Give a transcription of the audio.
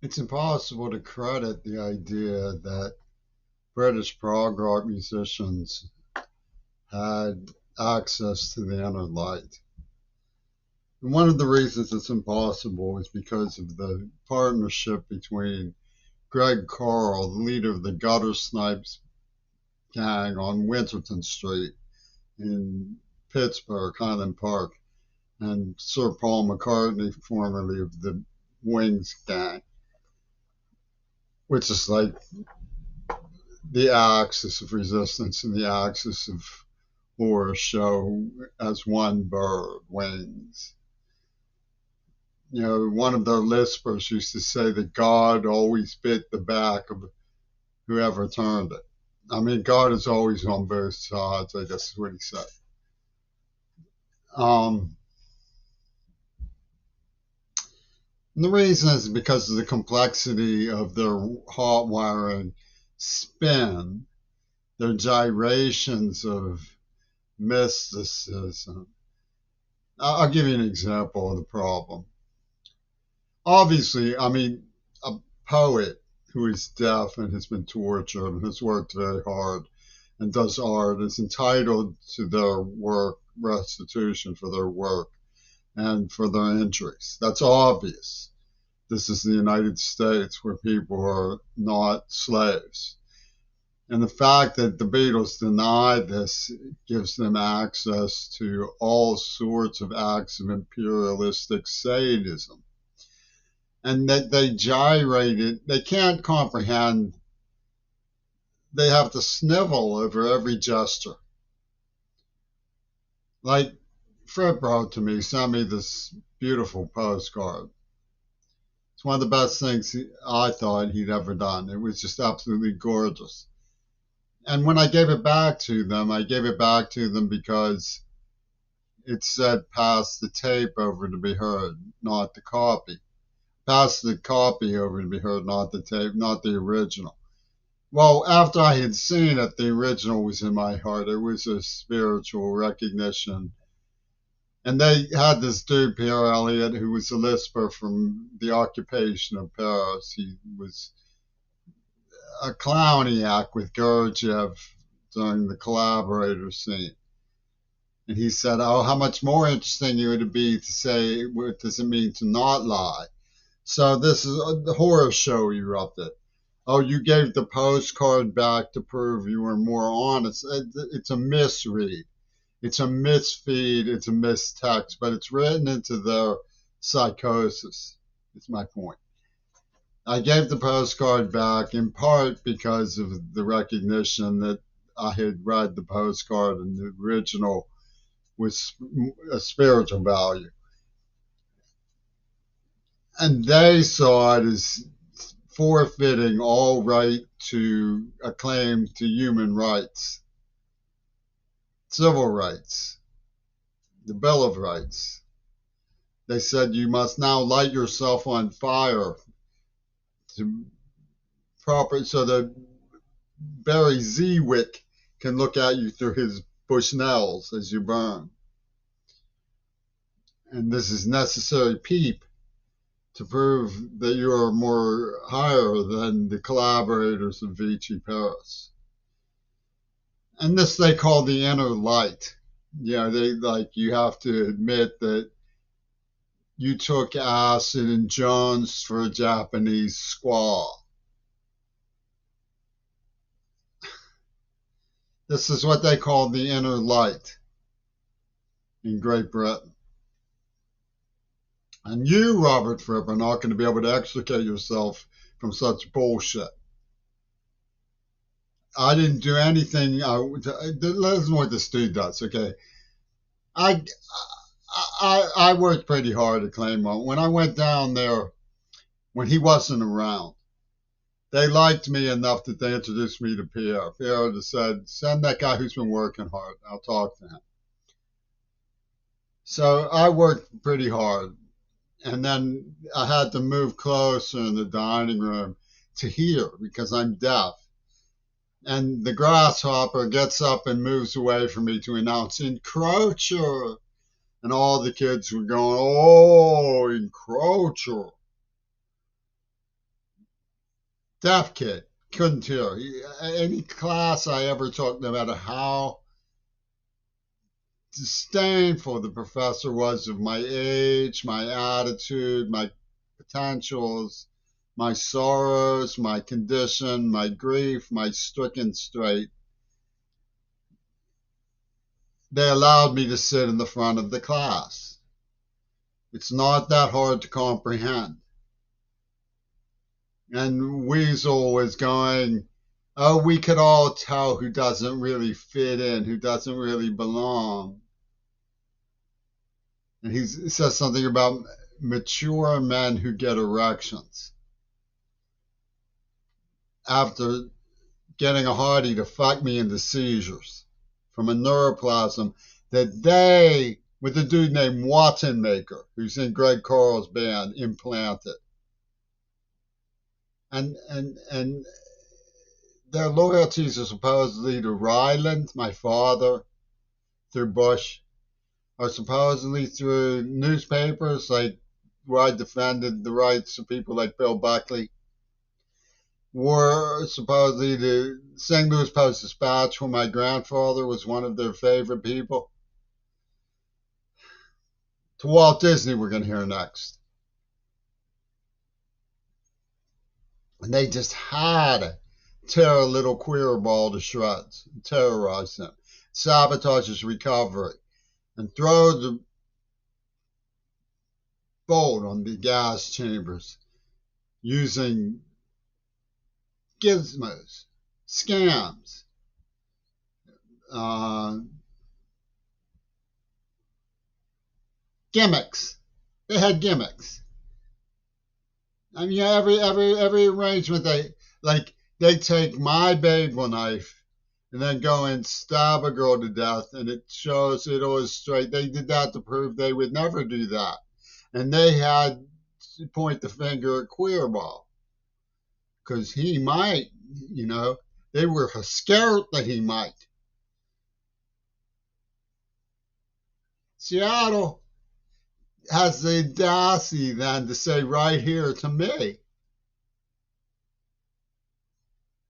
It's impossible to credit the idea that British prog rock musicians had access to the inner light. And one of the reasons it's impossible is because of the partnership between Greg Carl, the leader of the Gutter Snipes gang on Winterton Street in Pittsburgh, Highland Park, and Sir Paul McCartney, formerly of the Wings gang, which is like the axis of resistance and the axis of horror show as one bird, Wings. You know, one of the lispers used to say that God always bit the back of whoever turned it. I mean, God is always on both sides, I guess is what he said. Um, and the reason is because of the complexity of their hot wiring spin, their gyrations of mysticism. I'll give you an example of the problem. Obviously, I mean, a poet who is deaf and has been tortured and has worked very hard and does art is entitled to their work, restitution for their work and for their injuries. That's obvious. This is the United States where people are not slaves. And the fact that the Beatles deny this gives them access to all sorts of acts of imperialistic sadism. And that they gyrated, they can't comprehend, they have to snivel over every gesture. Like Fred wrote to me, sent me this beautiful postcard. It's one of the best things I thought he'd ever done. It was just absolutely gorgeous. And when I gave it back to them, I gave it back to them because it said pass the tape over to be heard, not the copy. Pass the copy over to be heard, not the tape, not the original. Well, after I had seen it, the original was in my heart. It was a spiritual recognition. And they had this dude, Pierre Elliott, who was a lisper from the occupation of Paris. He was a clowny act with Gurdjieff during the collaborator scene. And he said, oh, how much more interesting it would be to say, what does it mean to not lie? So this is the horror show erupted. Oh, you gave the postcard back to prove you were more honest. It's a misread. It's a misfeed. It's a mistext, but it's written into their psychosis. It's my point. I gave the postcard back in part because of the recognition that I had read the postcard and the original was a spiritual value. And they saw it as forfeiting all right to a claim to human rights, civil rights, the Bill of Rights. They said you must now light yourself on fire to proper so that Barry Zewick can look at you through his bushnells as you burn. And this is necessary peep to prove that you are more higher than the collaborators of Vichy Paris. And this they call the inner light. You know, they like you have to admit that you took acid and Jones for a Japanese squaw. This is what they call the inner light in Great Britain. And you, Robert Fripp, are not going to be able to extricate yourself from such bullshit. I didn't do anything. Listen what this dude does, okay? I, I worked pretty hard at Claymont. When I went down there, when he wasn't around, they liked me enough that they introduced me to Pierre. Pierre just said, send that guy who's been working hard. I'll talk to him. So I worked pretty hard. And then I had to move closer in the dining room to hear because I'm deaf. And the grasshopper gets up and moves away from me to announce encroacher. And all the kids were going, oh, encroacher. Deaf kid, couldn't hear. Any class I ever took, no matter how disdainful the professor was of my age, my attitude, my potentials, my sorrows, my condition, my grief, my stricken strait, they allowed me to sit in the front of the class. It's not that hard to comprehend. And Weasel was going, oh, we could all tell who doesn't really fit in, who doesn't really belong. And he says something about mature men who get erections after getting a hardy to fuck me into seizures from a neuroplasm that they, with a dude named Wattenmaker, who's in Greg Carl's band, implanted. And their loyalties are supposedly to Ryland, my father, through Bush, or supposedly through newspapers like where I defended the rights of people like Bill Buckley, were supposedly the St. Louis Post-Dispatch, where my grandfather was one of their favorite people, to Walt Disney we're going to hear next. And they just had to tear a little queer ball to shreds, terrorize him, sabotage his recovery, and throw the bolt on the gas chambers using gizmos, scams, uh, gimmicks. They had gimmicks. I mean, every arrangement they take my bagel knife and then go and stab a girl to death, and it illustrates they did that to prove they would never do that, and they had to point the finger at Queerball because he might, they were scared that he might. Seattle has the audacity then to say right here to me,